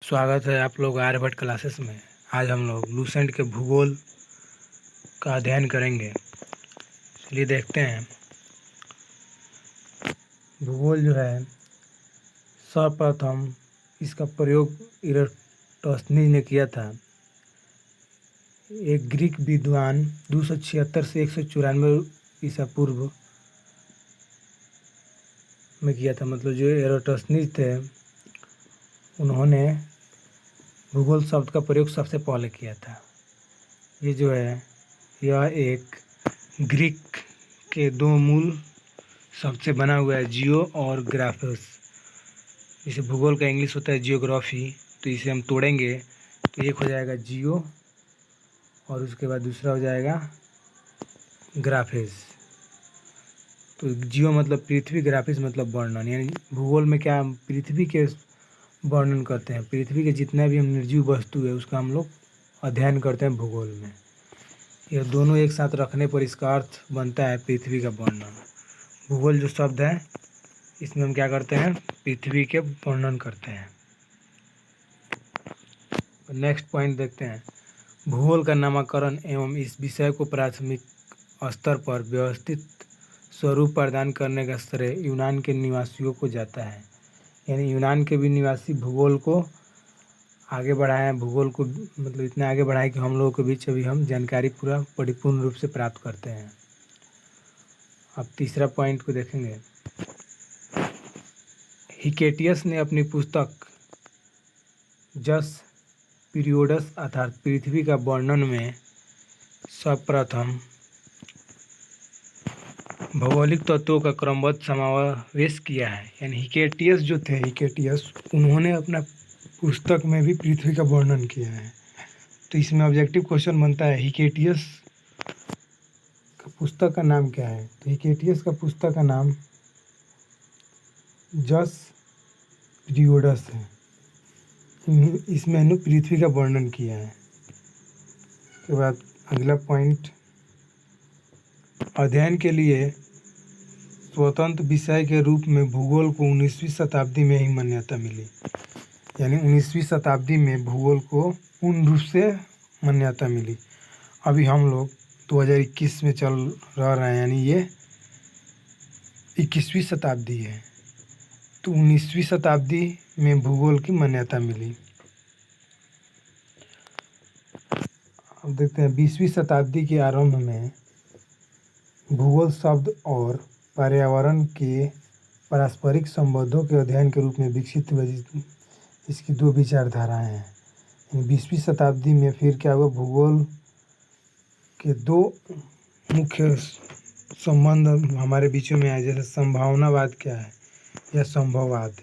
स्वागत है आप लोग आर्यभट्ट क्लासेस में। आज हम लोग लूसेंट के भूगोल का अध्ययन करेंगे। चलिए देखते हैं। भूगोल जो है सर्वप्रथम इसका प्रयोग इराटोस्थनीज ने किया था। एक ग्रीक विद्वान 276 से 194 ईसा पूर्व में किया था। मतलब जो इराटोस्थनीज थे उन्होंने भूगोल शब्द का प्रयोग सबसे पहले किया था। ये जो है यह एक ग्रीक के दो मूल शब्द से बना हुआ है, जियो और ग्राफस। इसे भूगोल का इंग्लिश होता है जियोग्राफी। तो इसे हम तोड़ेंगे तो एक हो जाएगा जियो और उसके बाद दूसरा हो जाएगा ग्राफिस। तो जियो मतलब पृथ्वी, ग्राफिस मतलब वर्णन। यानी भूगोल में क्या हम पृथ्वी के वर्णन करते हैं। पृथ्वी के जितना भी हम निर्जीव वस्तु है उसका हम लोग अध्ययन करते हैं भूगोल में। यह दोनों एक साथ रखने पर इसका अर्थ बनता है पृथ्वी का वर्णन। भूगोल जो शब्द है इसमें हम क्या करते हैं, पृथ्वी के वर्णन करते हैं। नेक्स्ट पॉइंट देखते हैं। भूगोल का नामकरण एवं इस विषय को प्राथमिक स्तर पर व्यवस्थित स्वरूप प्रदान करने का श्रेय यूनान के निवासियों को जाता है। यानी यूनान के भी निवासी भूगोल को आगे बढ़ाए हैं। भूगोल को मतलब इतना आगे बढ़ाए कि हम लोगों के बीच अभी हम जानकारी पूरा परिपूर्ण रूप से प्राप्त करते हैं। अब तीसरा पॉइंट को देखेंगे। हिकेटियस ने अपनी पुस्तक जस पीरियोडस अर्थात पृथ्वी का वर्णन में सर्वप्रथम भौगोलिक तत्वों का क्रमबद्ध समावेश किया है। यानी हिकेटियस जो थे, हिकेटियस उन्होंने अपना पुस्तक में भी पृथ्वी का वर्णन किया है। तो इसमें ऑब्जेक्टिव क्वेश्चन बनता है हिकेटियस का पुस्तक का नाम क्या है। तो हिकेटियस का पुस्तक का नाम जस पीरियोडस है। इसमें इन्होंने पृथ्वी का वर्णन किया है। उसके बाद अगला पॉइंट, अध्ययन के लिए स्वतंत्र विषय के रूप में भूगोल को 19वीं शताब्दी में ही मान्यता मिली। यानी 19वीं शताब्दी में भूगोल को पूर्ण रूप से मान्यता मिली। अभी हम लोग 2021 में चल रहे हैं, यानी ये 21वीं शताब्दी है। तो 19वीं शताब्दी में भूगोल की मान्यता मिली। अब देखते हैं 20वीं शताब्दी के आरंभ में भूगोल शब्द और पर्यावरण के पारस्परिक संबंधों के अध्ययन के रूप में विकसित हुई। इसकी दो विचारधाराएं हैं। 20वीं शताब्दी में फिर क्या हुआ, भूगोल के दो मुख्य संबंध हमारे बीचों में आए। जैसे संभावनावाद क्या है या संभववाद।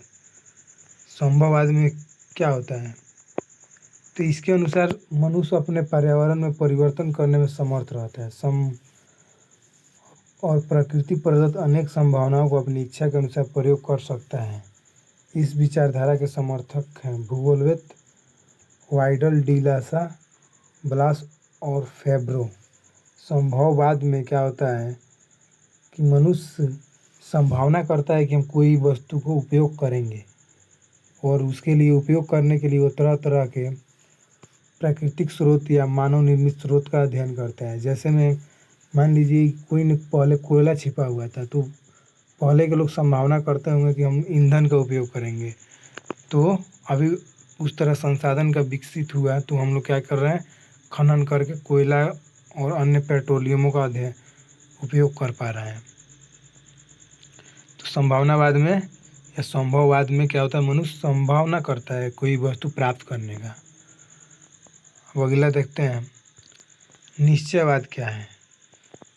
संभववाद में क्या होता है, तो इसके अनुसार मनुष्य अपने पर्यावरण में परिवर्तन करने में समर्थ रहता है और प्रकृति प्रदत्त अनेक संभावनाओं को अपनी इच्छा के अनुसार प्रयोग कर सकता है। इस विचारधारा के समर्थक हैं भूगोलविद वाइडल डी लासा, ब्लास और फेब्रो। संभववाद में क्या होता है कि मनुष्य संभावना करता है कि हम कोई वस्तु को उपयोग करेंगे और उसके लिए उपयोग करने के लिए वो तरह तरह के प्राकृतिक स्रोत या मानव निर्मित स्रोत का अध्ययन करता है। जैसे में मान लीजिए कोई न पहले कोयला छिपा हुआ था, तो पहले के लोग संभावना करते होंगे कि हम ईंधन का उपयोग करेंगे। तो अभी उस तरह संसाधन का विकसित हुआ, तो हम लोग क्या कर रहे हैं, खनन करके कोयला और अन्य पेट्रोलियमों का अध्ययन उपयोग कर पा रहे हैं। तो संभावनावाद में या संभववाद में क्या होता है, मनुष्य संभावना करता है कोई वस्तु प्राप्त करने का। अब अगला देखते हैं निश्चयवाद क्या है।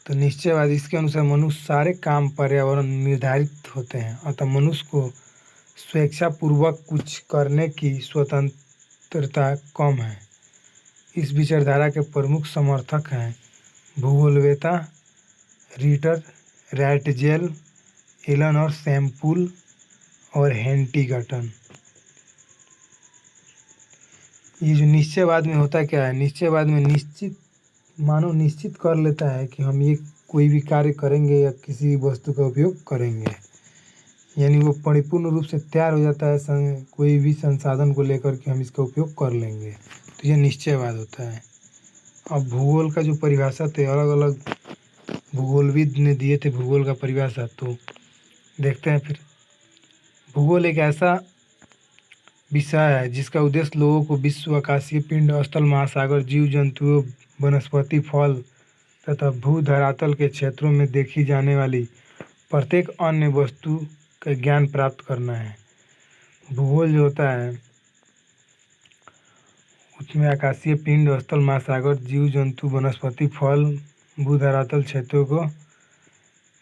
तो निश्चयवाद, इसके अनुसार मनुष्य सारे काम पर्यावरण निर्धारित होते हैं, अतः मनुष्य को स्वेच्छापूर्वक कुछ करने की स्वतंत्रता कम है। इस विचारधारा के प्रमुख समर्थक हैं भूगोलवेत्ता रिटर रैटजेल, एलन और सैम्पुल और हेंटिगटन। ये जो निश्चयवाद में होता क्या है, निश्चयवाद में मानव निश्चित कर लेता है कि हम ये कोई भी कार्य करेंगे या किसी वस्तु का उपयोग करेंगे। यानी वो परिपूर्ण रूप से तैयार हो जाता है कोई भी संसाधन को लेकर के हम इसका उपयोग कर लेंगे, तो ये निश्चयवाद होता है। अब भूगोल का जो परिभाषा थे, अलग अलग भूगोलविद ने दिए थे भूगोल का परिभाषा, तो देखते हैं फिर। भूगोल एक ऐसा विषय है जिसका उद्देश्य लोगों को विश्व, आकाशीय पिंड, स्थल, महासागर, जीव जंतुओं, वनस्पति, फल तथा भू धरातल के क्षेत्रों में देखी जाने वाली प्रत्येक अन्य वस्तु का ज्ञान प्राप्त करना है। भूगोल जो होता है उसमें आकाशीय पिंड, स्थल, महासागर, जीव जंतु, वनस्पति, फल, भू धरातल क्षेत्रों को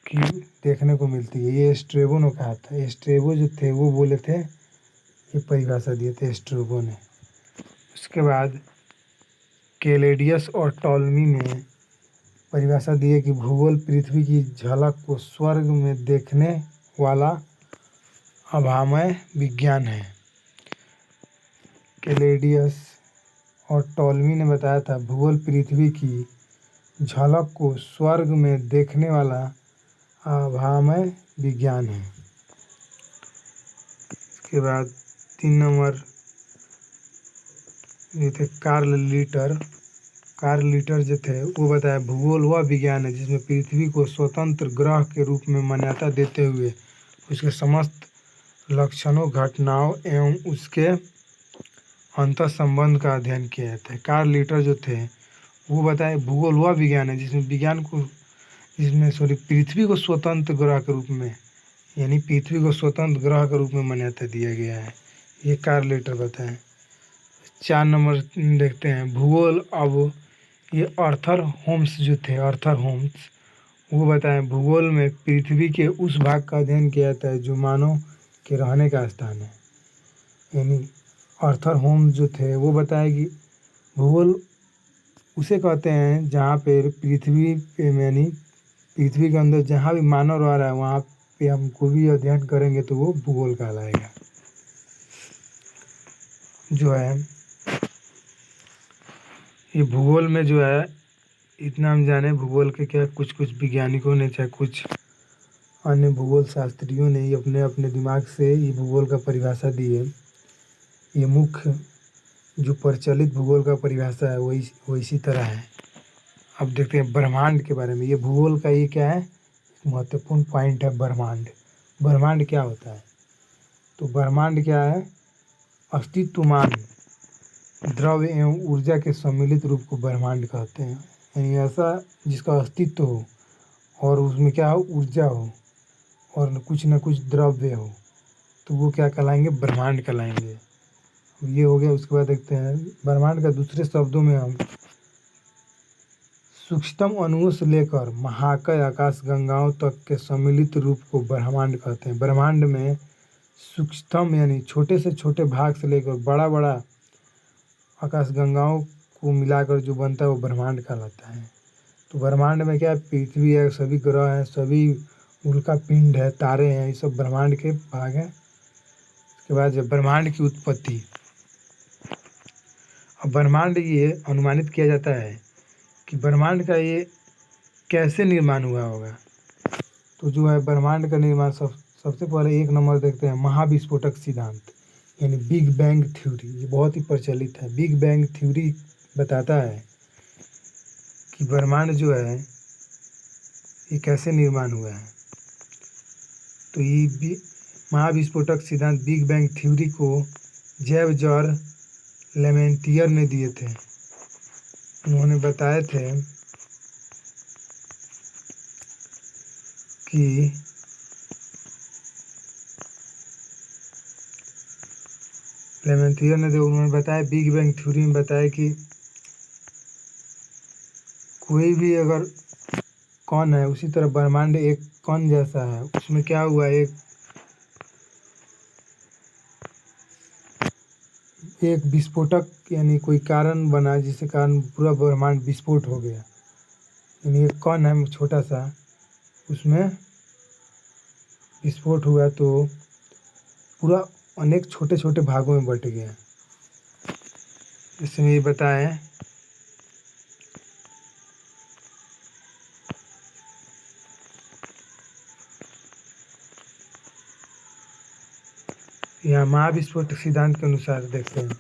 की देखने को मिलती है। ये स्ट्रेबो ने कहा था। स्ट्रेबो जो थे वो बोले थे, ये परिभाषा दिए थे स्ट्रेबो ने। उसके बाद कैलेडियस और टॉलमी ने परिभाषा दी है कि भूगोल पृथ्वी की झलक को स्वर्ग में देखने वाला अभामय विज्ञान है। कैलेडियस और टॉलमी ने बताया था भूगोल पृथ्वी की झलक को स्वर्ग में देखने वाला अभामय विज्ञान है। इसके बाद 3 नंबर ये थे कार्ल लिटर जो थे वो बताया भूगोल वह विज्ञान है जिसमें पृथ्वी को स्वतंत्र ग्रह के रूप में मान्यता देते हुए उसके समस्त लक्षणों, घटनाओं एवं उसके अंतर संबंध का अध्ययन किया जाता है। कार्ल लिटर जो थे वो बताए भूगोल वह विज्ञान है जिसमें पृथ्वी को स्वतंत्र ग्रह के रूप में, यानी पृथ्वी को स्वतंत्र ग्रह के रूप में मान्यता दिया गया है। ये कार्ल लिटर बताएं। 4 नंबर देखते हैं भूगोल। अब ये आर्थर होम्स जो थे, आर्थर होम्स, वो बताएं भूगोल में पृथ्वी के उस भाग का अध्ययन किया जाता है जो मानव के रहने का स्थान है। यानी आर्थर होम्स जो थे वो बताए कि भूगोल उसे कहते हैं जहाँ पे पृथ्वी पे, यानी पृथ्वी के अंदर जहाँ भी मानव रह रहा है वहाँ पे हम कोई भी अध्ययन करेंगे तो वो भूगोल कहलाएगा। जो है ये भूगोल में जो है इतना हम जाने भूगोल के क्या कुछ वैज्ञानिकों ने, चाहे कुछ अन्य भूगोल शास्त्रियों ने अपने अपने दिमाग से ये भूगोल का परिभाषा दी है। ये मुख्य जो प्रचलित भूगोल का परिभाषा है वो इसी तरह है। अब देखते हैं ब्रह्मांड के बारे में। ये भूगोल का ये क्या है, महत्वपूर्ण पॉइंट है ब्रह्मांड। ब्रह्मांड क्या होता है? तो ब्रह्मांड क्या है? अस्तित्वमान द्रव्य एवं ऊर्जा के सम्मिलित रूप को ब्रह्मांड कहते हैं। यानी ऐसा जिसका अस्तित्व हो और उसमें क्या हो, ऊर्जा हो और कुछ न कुछ द्रव्य हो, तो वो क्या कहलाएंगे? ब्रह्मांड कहलाएंगे। ये हो गया। उसके बाद देखते हैं ब्रह्मांड का दूसरे शब्दों में हम सूक्ष्मतम अणुओं से लेकर महाकाय आकाश गंगाओं तक के सम्मिलित रूप को ब्रह्मांड कहते हैं। ब्रह्मांड में सूक्ष्मतम यानी छोटे से छोटे भाग से लेकर बड़ा बड़ा आकाश गंगाओं को मिलाकर जो बनता है वो ब्रह्मांड कहलाता है। तो ब्रह्मांड में क्या है? पृथ्वी है, सभी ग्रह हैं, सभी उल्का पिंड है, तारे हैं, ये सब ब्रह्मांड के भाग हैं। उसके बाद जब ब्रह्मांड की उत्पत्ति, अब ब्रह्मांड ये अनुमानित किया जाता है कि ब्रह्मांड का ये कैसे निर्माण हुआ होगा। तो जो है ब्रह्मांड का निर्माण सबसे पहले 1 नंबर देखते हैं महाविस्फोटक सिद्धांत, यानी बिग बैंग थ्योरी। ये बहुत ही प्रचलित है। बिग बैंग थ्योरी बताता है कि ब्रह्मांड जो है ये कैसे निर्माण हुआ है। तो ये महाविस्फोटक सिद्धांत बिग बैंग थ्योरी को जैव लेमेंटियर ने दिए थे। उन्होंने बताए थे कि उन्होंने बताया बिग बैंग थ्योरी में बताया कि कोई भी अगर कण है उसी तरह ब्रह्मांड एक कण जैसा है। उसमें क्या हुआ, एक विस्फोटक यानी कोई कारण बना जिसके कारण पूरा ब्रह्मांड विस्फोट हो गया। यानी एक कण है छोटा सा, उसमें विस्फोट हुआ तो पूरा अनेक छोटे छोटे भागों में बट गया। इसमें ये बताएं यहाँ महाविस्फोट सिद्धांत के अनुसार देखते हैं,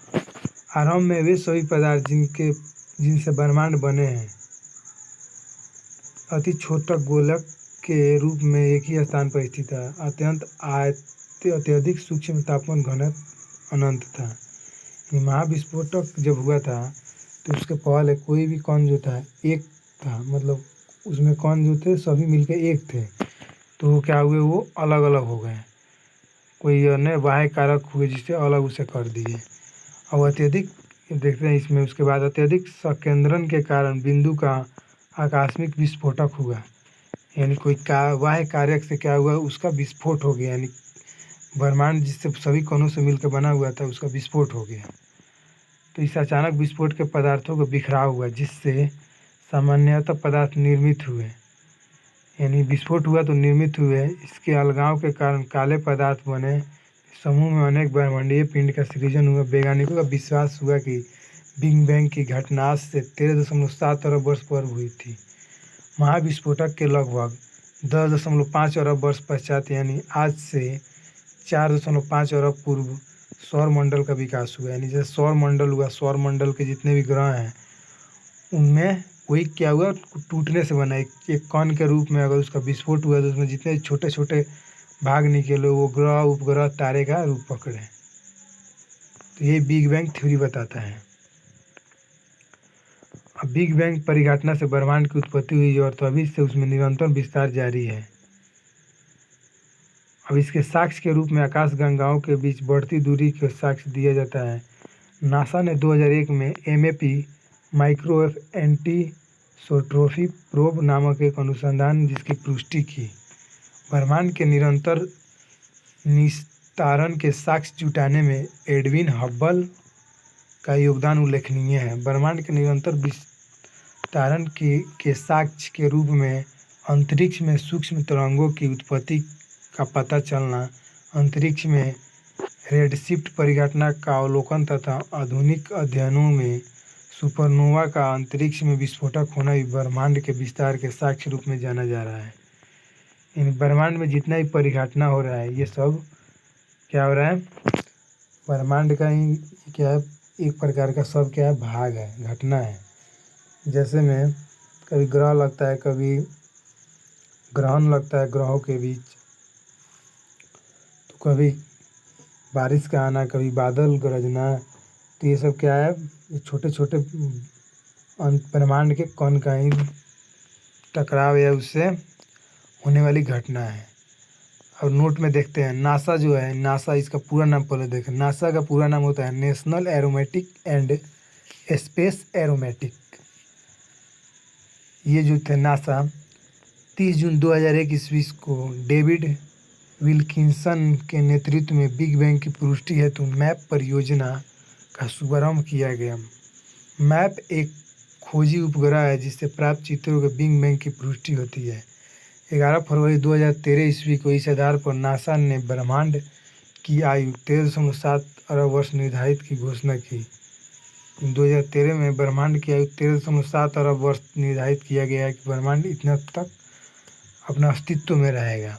आरंभ में वे सभी पदार्थ जिनसे ब्रह्मांड बने हैं अति छोटा गोलक के रूप में एक ही स्थान पर स्थित था। अत्यधिक सूक्ष्म तापमान घनत्व अनंत था। ये महाविस्फोटक जब हुआ था तो उसके पहले कोई भी कण जो था एक था, मतलब उसमें कण जो थे सभी मिलकर एक थे। तो वो क्या हुए, वो अलग अलग हो गए, कोई अन्य बाह्य कारक हुए जिससे अलग उसे कर दिए। और अत्यधिक देखते हैं इसमें, उसके बाद अत्यधिक संकेंद्रण के कारण बिंदु का आकस्मिक विस्फोटक हुआ, यानी कोई बाह्य कारक से क्या हुआ, उसका विस्फोट हो गया, यानी ब्रह्मांड जिससे सभी कणों से मिलकर बना हुआ था उसका विस्फोट हो गया। तो इस अचानक विस्फोट के पदार्थों को बिखराव हुआ जिससे सामान्यतः पदार्थ निर्मित हुए, यानी विस्फोट हुआ तो निर्मित हुए। इसके अलगाव के कारण काले पदार्थ बने, समूह में अनेक ब्रह्मांडीय पिंड का सृजन हुआ। वैज्ञानिकों का विश्वास हुआ कि बिग बैंग की घटना आज से 13.7 अरब वर्ष पूर्व हुई थी। महाविस्फोटक के लगभग 10.5 अरब वर्ष पश्चात, यानी आज से 4.5 अरब पूर्व सौर मंडल का विकास हुआ। यानी जैसे सौर मंडल हुआ, सौर मंडल के जितने भी ग्रह हैं उनमें वही क्या हुआ, टूटने से बना एक कण के रूप में। अगर उसका विस्फोट हुआ तो उसमें जितने छोटे छोटे भाग निकले वो ग्रह उपग्रह तारे का रूप पकड़े। तो ये बिग बैंग थ्योरी बताता है। अब बिग बैंग परिघटना से ब्रह्मांड की उत्पत्ति हुई और तभी से उसमें निरंतर विस्तार जारी है। अब इसके साक्ष्य के रूप में आकाशगंगाओं के बीच बढ़ती दूरी का साक्ष्य दिया जाता है। नासा ने 2001 में MAP माइक्रोवेव एंटीसोट्रॉपी प्रोब नामक एक अनुसंधान जिसकी पुष्टि की। ब्रह्मांड के निरंतर निस्तारण के साक्ष्य जुटाने में एडविन हब्बल का योगदान उल्लेखनीय है। ब्रह्मांड के निरंतर विस्तारण के साक्ष्य के रूप में अंतरिक्ष में सूक्ष्म तरंगों की उत्पत्ति का पता चलना, अंतरिक्ष में रेडशिफ्ट परिघटना का अवलोकन तथा आधुनिक अध्ययनों में सुपरनोवा का अंतरिक्ष में विस्फोटक होना भी ब्रह्मांड के विस्तार के साक्ष्य रूप में जाना जा रहा है। इन ब्रह्मांड में जितना भी परिघटना हो रहा है ये सब क्या हो रहा है, ब्रह्मांड का ही क्या है, एक प्रकार का सब क्या है, भाग है, घटना है। जैसे में कभी ग्रह लगता है, कभी ग्रहण लगता है ग्रहों के बीच, तो कभी बारिश का आना, कभी बादल गरजना, तो ये सब क्या है, ये छोटे छोटे ब्रह्मांड के कण का ही टकराव या उससे होने वाली घटना है। अब नोट में देखते हैं, नासा जो है, नासा इसका पूरा नाम पहले देखें। नासा का पूरा नाम होता है national aromatic and space aromatic. ये जो थे नासा 30 जून 2001 ईस्वी को डेविड विल्किंसन के नेतृत्व में बिग बैंग की पुष्टि हेतु मैप परियोजना का शुभारंभ किया गया। मैप एक खोजी उपग्रह है जिससे प्राप्त चित्रों के बिग बैंग की पुष्टि होती है। 11 फरवरी 2013 ईस्वी को इस आधार पर नासा ने ब्रह्मांड की आयु 13.7 अरब वर्ष निर्धारित की घोषणा की। 2013 में ब्रह्मांड की आयु 13.7 अरब वर्ष निर्धारित किया गया है कि ब्रह्मांड इतना तक अपना अस्तित्व में रहेगा।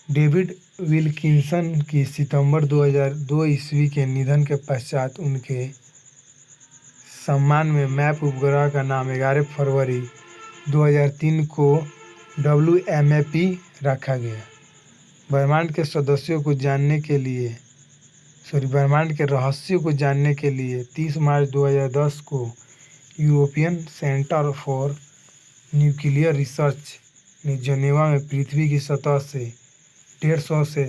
डेविड विल्किंसन की सितंबर 2002 ईस्वी के निधन के पश्चात उनके सम्मान में मैप उपग्रह का नाम 11 फरवरी 2003 को WMAP रखा गया। ब्रह्मांड के सदस्यों को जानने के लिए ब्रह्मांड के रहस्यों को जानने के लिए 30 मार्च 2010 को European centre for nuclear research ने जेनेवा में पृथ्वी की सतह से 150 से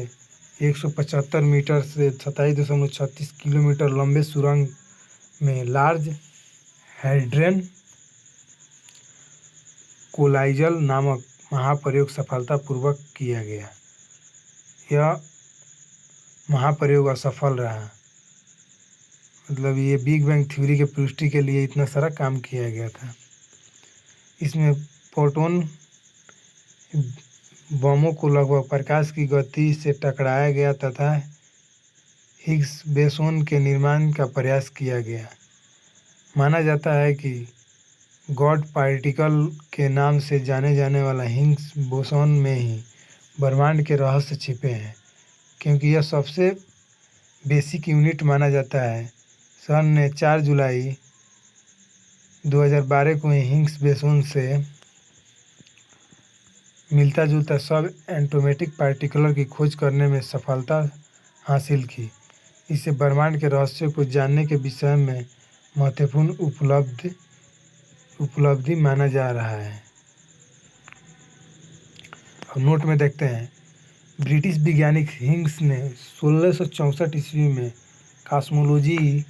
175 मीटर से 27.36 किलोमीटर लंबे सुरंग में लार्ज हैड्रन कोलाइजल नामक महाप्रयोग सफलतापूर्वक किया गया। यह महाप्रयोग असफल रहा, मतलब ये बिग बैंग थ्योरी के पुष्टि के लिए इतना सारा काम किया गया था। इसमें प्रोटॉन बमों को लगभग प्रकाश की गति से टकराया गया तथा हिग्स बोसोन के निर्माण का प्रयास किया गया। माना जाता है कि गॉड पार्टिकल के नाम से जाने जाने वाला हिग्स बोसोन में ही ब्रह्मांड के रहस्य छिपे हैं, क्योंकि यह सबसे बेसिक यूनिट माना जाता है। सन ने 4 जुलाई 2012 को हिग्स बोसोन से मिलता जुलता सब एटॉमिक पार्टिकल की खोज करने में सफलता हासिल की। इसे ब्रह्मांड के रहस्य को जानने के विषय में महत्वपूर्ण उपलब्धि माना जा रहा है। अब नोट में देखते हैं, ब्रिटिश वैज्ञानिक हिग्स ने 1664 ईस्वी में कॉस्मोलॉजी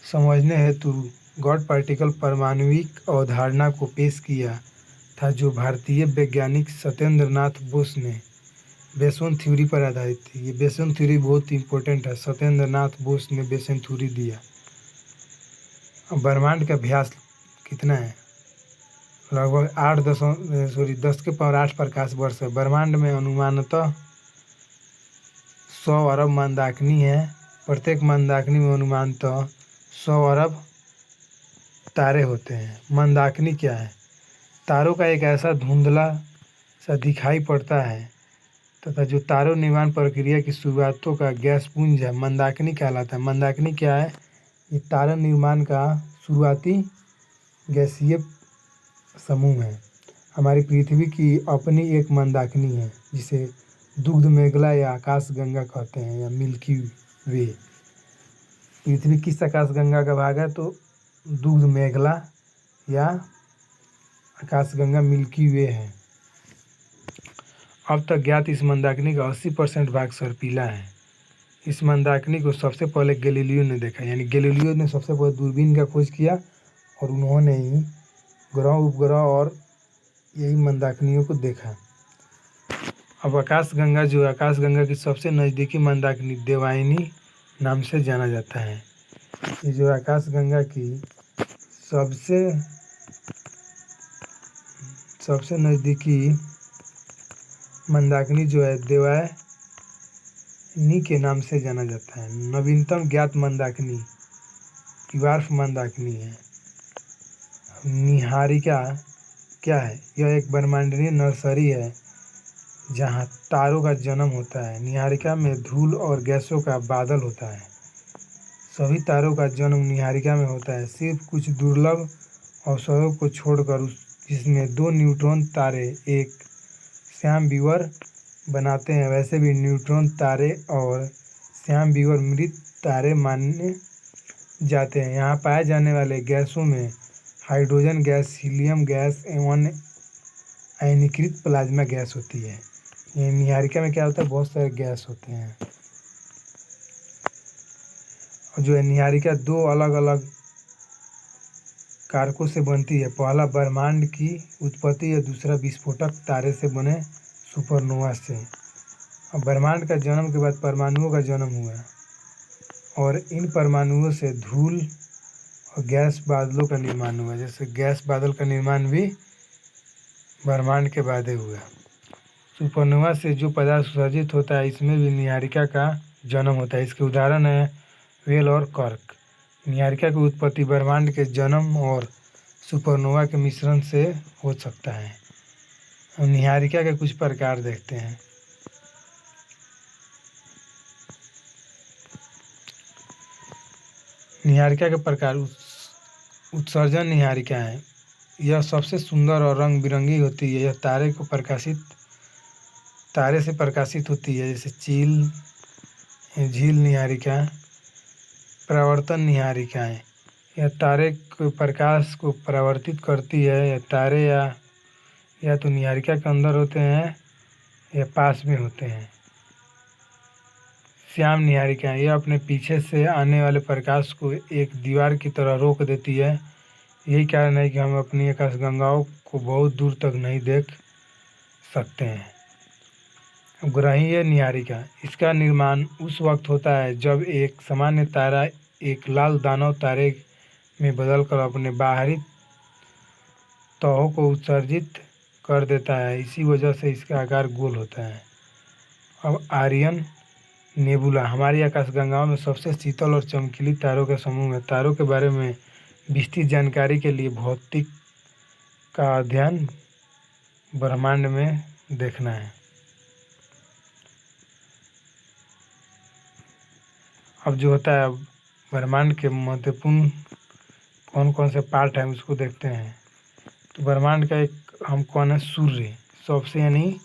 समझने हेतु गॉड पार्टिकल परमाणुविक अवधारणा को पेश किया था, जो भारतीय वैज्ञानिक सत्येंद्र नाथ बोस ने बोसोन थ्योरी पर आधारित थी। ये बोसोन थ्योरी बहुत इंपॉर्टेंट है। सत्येंद्र नाथ बोस ने बोसोन थ्योरी दिया। अब ब्रह्मांड का व्यास कितना है? लगभग 10 के पावर 8 प्रकाश वर्ष है। ब्रह्मांड में अनुमानतः 100 अरब मंदाकिनी है। प्रत्येक मंदाकिनी में अनुमानतः 100 अरब तारे होते हैं। मंदाकिनी क्या है? तारों का एक ऐसा धुंधला सा दिखाई पड़ता है तथा जो तारों निर्माण प्रक्रिया की शुरुआतों का गैस पुंज है, मंदाकिनी कहलाता है। मंदाकिनी क्या है? ये तारा निर्माण का शुरुआती गैसीय समूह है। हमारी पृथ्वी की अपनी एक मंदाकिनी है, जिसे दुग्ध मेखला या आकाश गंगा कहते हैं, या मिल्की वे। पृथ्वी किस आकाश गंगा का भाग है? तो दुग्ध मेखला या आकाश गंगा मिल्की वे है। अब तक ज्ञात इस मंदाकिनी का 80% भाग सर्पिला है। इस मंदाकिनी को सबसे पहले गैलीलियो ने देखा, यानी गैलीलियो ने सबसे पहले दूरबीन का खोज किया और उन्होंने ही ग्रह उपग्रह और यही मंदाकिनियों को देखा। अब आकाशगंगा जो आकाशगंगा की सबसे नज़दीकी मंदाकिनी देवयानी नाम से जाना जाता है। ये जो आकाशगंगा की सबसे नज़दीकी मंदाकिनी जो है देवयानी के नाम से जाना जाता है। नवीनतम ज्ञात मंदाकिनी क्वार्क मंदाकिनी है। निहारिका क्या है? यह एक ब्रह्मांडीय नर्सरी है जहाँ तारों का जन्म होता है। निहारिका में धूल और गैसों का बादल होता है। सभी तारों का जन्म निहारिका में होता है, सिर्फ कुछ दुर्लभ अवसरों को छोड़कर, जिसमें 2 न्यूट्रॉन तारे एक श्याम बीवर बनाते हैं। वैसे भी न्यूट्रॉन तारे और श्याम बीवर मृत तारे माने जाते हैं। यहाँ पाए जाने वाले गैसों में हाइड्रोजन गैस, हीलियम गैस एवं आयनीकृत प्लाज्मा गैस होती है। ये निहारिका में क्या होता है? बहुत सारे गैस होते हैं। और जो है निहारिका 2 अलग अलग कारकों से बनती है। पहला ब्रह्मांड की उत्पत्ति और दूसरा विस्फोटक तारे से बने सुपरनोवा से। अब ब्रह्मांड का जन्म के बाद परमाणुओं का जन्म हुआ और इन परमाणुओं से धूल और गैस बादलों का निर्माण हुआ। जैसे गैस बादल का निर्माण भी ब्रह्मांड के बाद ही हुआ। सुपरनोवा से जो पदार्थ उत्सर्जित होता है, इसमें भी निहारिका का जन्म होता है। इसके उदाहरण है वेल और कर्क। निहारिका की उत्पत्ति ब्रह्मांड के जन्म और सुपरनोवा के मिश्रण से हो सकता है। हम निहारिका के कुछ प्रकार देखते हैं। निहारिका के प्रकार उत्सर्जन निहारिका है। यह सबसे सुंदर और रंग बिरंगी होती है। यह तारे से प्रकाशित होती है, जैसे झील निहारिका। परावर्तन निहारिकाएं, यह तारे के प्रकाश को परावर्तित करती है। यह तारे या तो निहारिका के अंदर होते हैं या पास में होते हैं। श्याम निहारिकाएं, यह अपने पीछे से आने वाले प्रकाश को एक दीवार की तरह रोक देती है। यही कारण है कि हम अपनी आकाशगंगाओं को बहुत दूर तक नहीं देख सकते हैं। ग्रहीय निहारिका, इसका निर्माण उस वक्त होता है जब एक सामान्य तारा एक लाल दानव तारे में बदलकर अपने बाहरी तहों को उत्सर्जित कर देता है। इसी वजह से इसका आकार गोल होता है। अब आरियन नेबुला हमारी आकाशगंगाओं में सबसे शीतल और चमकीली तारों का समूह है। तारों के बारे में विस्तृत जानकारी के लिए भौतिक का अध्ययन ब्रह्मांड में देखना है। अब जो होता है ब्रह्मांड के महत्वपूर्ण कौन कौन से पार्ट हैं उसको देखते हैं। तो ब्रह्मांड का एक हम कौन है, सूर्य सबसे, यानी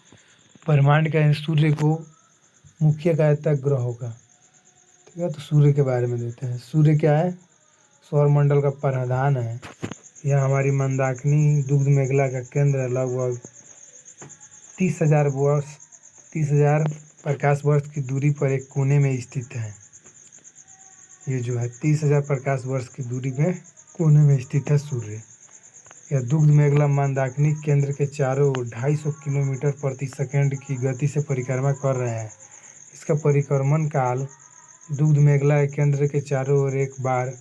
ब्रह्मांड का सूर्य को मुख्य कहता है ग्रहों का। ठीक है, तो सूर्य के बारे में देखते हैं। सूर्य क्या है, सौरमंडल का प्रधान है। यह हमारी मंदाकिनी दुग्ध मेखला का केंद्र है। लगभग 30,000 प्रकाश वर्ष की दूरी पर एक कोने में स्थित है। ये जो है 30,000 प्रकाश वर्ष की दूरी में कोने में स्थित है सूर्य। यह दुग्ध मेखला मंदाकिनी केंद्र के चारों ओर 250 किलोमीटर प्रति सेकंड की गति से परिक्रमा कर रहे हैं। इसका परिक्रमण काल दुग्ध मेखला केंद्र के चारों ओर एक बार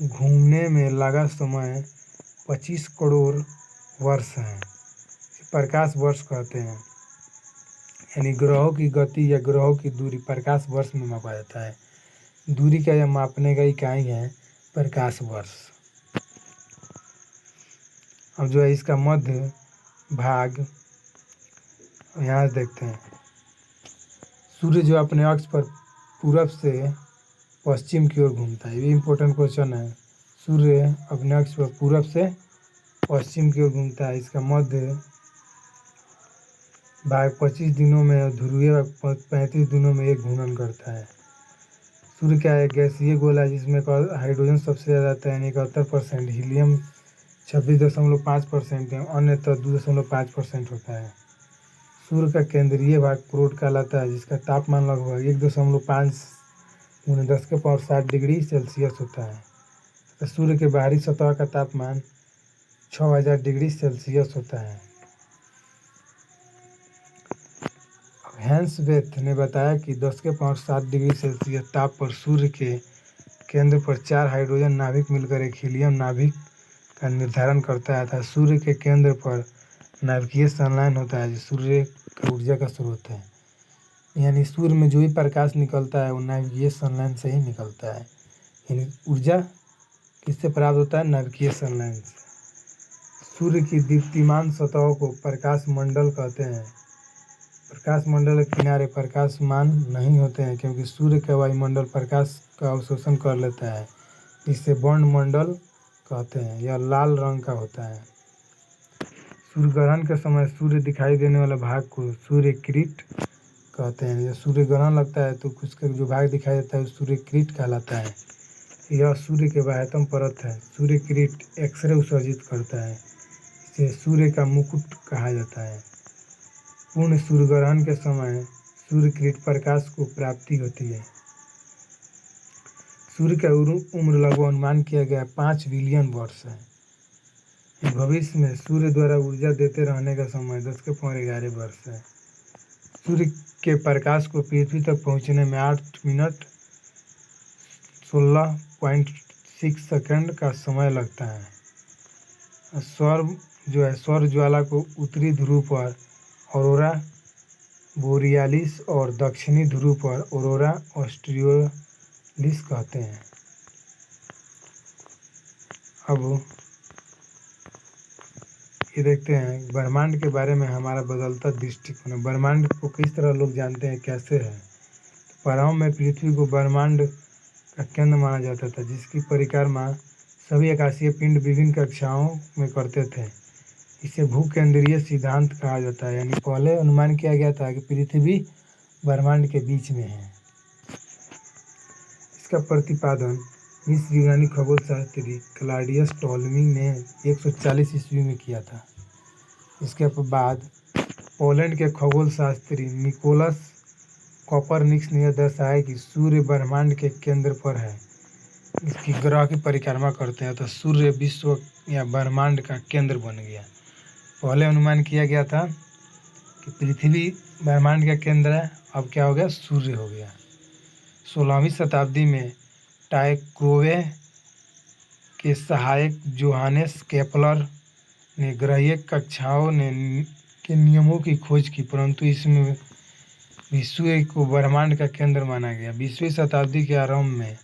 घूमने में लगा समय 25 करोड़ वर्ष है। प्रकाश वर्ष कहते हैं, यानी ग्रहों की गति या ग्रहों की दूरी प्रकाश वर्ष में मापा जाता है। दूरी का यह मापने का इकाई है प्रकाश वर्ष। अब जो है इसका मध्य भाग यहाँ देखते हैं। सूर्य जो अपने अक्ष पर पूरब से पश्चिम की ओर घूमता है। ये भी इम्पोर्टेंट क्वेश्चन है। सूर्य अपने अक्ष पर पूरब से पश्चिम की ओर घूमता है। इसका मध्य भाग 25 दिनों में, ध्रुवीय भाग 35 दिनों में एक घूर्णन करता है। सूर्य क्या है, गैसीय गोला है जिसमें हाइड्रोजन सबसे ज़्यादा आता है, यानी 71%, हीलियम 26.5% है, अन्य तो 2.5% होता है। सूर्य का केंद्रीय भाग प्रोट कहलाता है, जिसका तापमान लगभग 1.5 × 10⁻⁷ डिग्री सेल्सियस होता है। तो सूर्य के बाहरी सतह का तापमान 6000 डिग्री सेल्सियस होता है। हैंसवेथ ने बताया कि 10⁻⁷ डिग्री सेल्सियस ताप पर सूर्य के केंद्र पर 4 हाइड्रोजन नाभिक मिलकर एक हीलियम नाभिक का निर्धारण करता है। सूर्य के केंद्र पर नाभिकीय संलयन होता है, जो सूर्य की ऊर्जा का स्रोत है। यानी सूर्य में जो भी प्रकाश निकलता है वो नाभिकीय संलयन से ही निकलता है। यानी ऊर्जा किससे प्राप्त होता है, नाभिकीय संलयन से। सूर्य की दीप्तिमान सतहों को प्रकाश मंडल कहते हैं। प्रकाश मंडल के किनारे प्रकाशमान नहीं होते हैं, क्योंकि सूर्य का वायुमंडल प्रकाश का अवशोषण कर लेता है, जिसे वर्णमंडल कहते हैं। यह लाल रंग का होता है। सूर्य ग्रहण के समय सूर्य दिखाई देने वाले भाग को सूर्य किरीट कहते हैं। जब सूर्य ग्रहण लगता है तो उसका जो भाग दिखाई देता है सूर्य किरीट कहलाता है। यह सूर्य के बाह्यतम परत है। सूर्य किरीट एक्सरे उत्सर्जित करता है, इसे सूर्य का मुकुट कहा जाता है। पूर्ण सूर्य ग्रहण के समय सूर्य किरीट प्रकाश को प्राप्ति होती है। सूर्य का उम्र लगभग अनुमान किया गया 5 बिलियन वर्ष है। भविष्य में सूर्य द्वारा ऊर्जा देते रहने का समय 10⁻11 वर्ष है। सूर्य के प्रकाश को पृथ्वी तक पहुंचने में 8 मिनट 16.6 सेकंड का समय लगता है। सौर ज्वाला को उत्तरी ध्रुव पर ऑरोरा बोरियालिस और दक्षिणी ध्रुव पर ऑरोरा ऑस्ट्रियोलिस कहते हैं। अब ये देखते हैं ब्रह्मांड के बारे में हमारा बदलता दृष्टिकोण। ब्रह्मांड को किस तरह लोग जानते हैं, कैसे है। प्रारंभ में पृथ्वी को ब्रह्मांड का केंद्र माना जाता था, जिसकी परिक्रमा सभी आकाशीय पिंड विभिन्न कक्षाओं में करते थे। इसे भूकेंद्रीय सिद्धांत कहा जाता है। यानी पहले अनुमान किया गया था कि पृथ्वी ब्रह्मांड के बीच में है। इसका प्रतिपादन मिस्र यूनानी खगोलशास्त्री क्लॉडियस टॉलमी ने 140 ईस्वी में किया था। इसके बाद पोलैंड के खगोलशास्त्री निकोलस कोपरनिकस ने यह दर्शाया कि सूर्य ब्रह्मांड के केंद्र पर है। इसकी ग्रह की परिक्रमा करते हैं तो सूर्य विश्व या ब्रह्मांड का केंद्र बन गया। पहले अनुमान किया गया था कि पृथ्वी ब्रह्मांड का केंद्र है, अब क्या हो गया, सूर्य हो गया। 16वीं शताब्दी में टाइक्रोवे के सहायक जोहानेस केपलर ने ग्रहीय कक्षाओं के नियमों की खोज की, परंतु इसमें विश्व को ब्रह्मांड का केंद्र माना गया। 20वीं शताब्दी के आरंभ में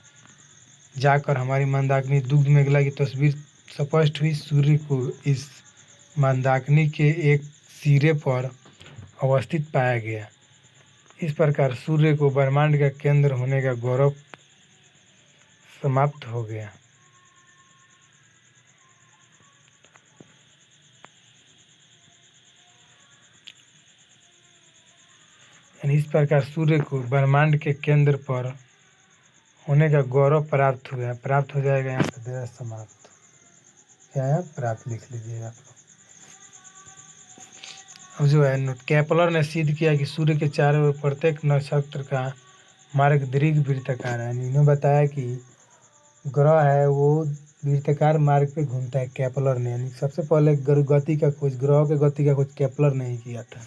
जाकर हमारी मंदाकिनी दुग्ध मेखला की तस्वीर स्पष्ट हुई। सूर्य को इस मंदाकिनी के एक सिरे पर अवस्थित पाया गया। इस प्रकार सूर्य को ब्रह्मांड का केंद्र होने का गौरव समाप्त हो गया। इस प्रकार सूर्य को ब्रह्मांड के केंद्र पर होने का गौरव प्राप्त हुआ, प्राप्त हो जाएगा। यहाँ पे दे समाप्त क्या है, प्राप्त लिख लीजिएगा आप लोग। अब जो है केपलर ने सिद्ध किया कि सूर्य के चारों ओर प्रत्येक नक्षत्र का मार्ग दीर्घ वृत्ताकार है। इन्होंने बताया कि ग्रह है वो वृत्ताकार मार्ग पे घूमता है केपलर ने। यानी सबसे पहले गति का खोज, ग्रहों के गति का खोज केपलर ने ही किया था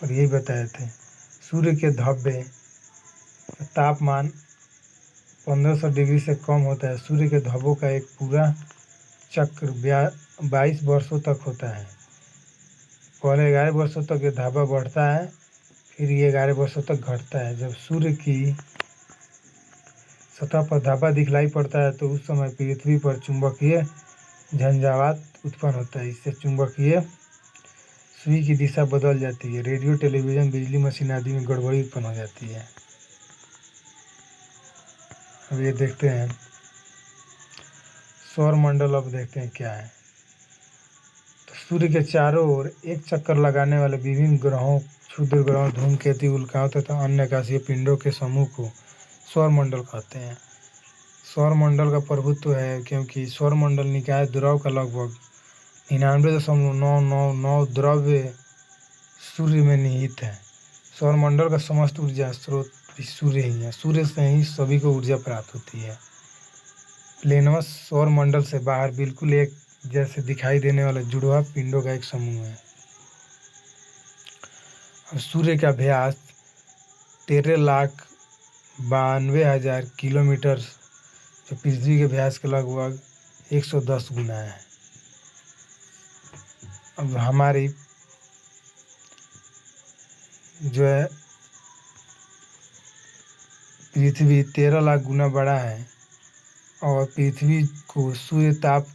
और यही बताए थे। सूर्य के धब्बे तापमान 1500 डिग्री से कम होता है। सूर्य के धब्बों का एक पूरा चक्र 22 वर्षों तक होता है। पहले 11 वर्षों तक ये धाबा बढ़ता है, फिर ये 11 वर्षों तक घटता है। जब सूर्य की सतह पर धाबा दिखलाई पड़ता है तो उस समय पृथ्वी पर चुंबकीय झंझावात उत्पन्न होता है। इससे चुंबकीय सुई की दिशा बदल जाती है। रेडियो, टेलीविजन, बिजली मशीन आदि में गड़बड़ी उत्पन्न हो जाती है। अब ये देखते हैं सौर मंडल। अब देखते हैं क्या है। तो सूर्य के चारों ओर एक चक्कर लगाने वाले विभिन्न ग्रहों, क्षुद्र ग्रहों, धूमकेतु, उल्काओं तथा अन्य आकाशीय पिंडों के समूह को सौर मंडल कहते हैं। सौर मंडल का प्रभुत्व है क्योंकि सौर मंडल निकाय द्रव का लगभग 99.999 द्रव्य सूर्य में निहित है। सौर मंडल का समस्त ऊर्जा स्रोत सूर्य ही है। सूर्य से ही सभी को ऊर्जा प्राप्त होती है। प्लेनवस सौर मंडल से बाहर बिल्कुल एक जैसे दिखाई देने वाले जुड़वा पिंडों का एक समूह है। और सूर्य का व्यास 13,92,000 किलोमीटर, जो पृथ्वी के व्यास के लगभग 110 गुना है। अब हमारी जो है पृथ्वी 13 लाख गुना बड़ा है और पृथ्वी को सूर्य ताप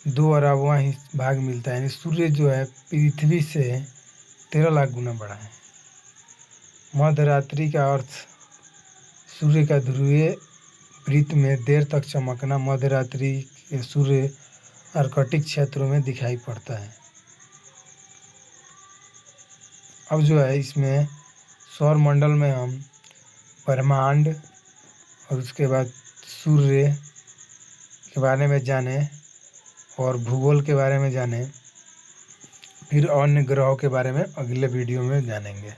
2 अरबवां ही भाग मिलता है। यानी सूर्य जो है पृथ्वी से 13 लाख गुना बड़ा है। मध्यरात्रि का अर्थ सूर्य का ध्रुवीय वृत्त में देर तक चमकना। मध्यरात्रि के सूर्य आर्कटिक क्षेत्रों में दिखाई पड़ता है। अब जो है इसमें सौर मंडल में हम ब्रह्मांड और उसके बाद सूर्य के बारे में जाने और भूगोल के बारे में जाने, फिर अन्य ग्रहों के बारे में अगले वीडियो में जानेंगे।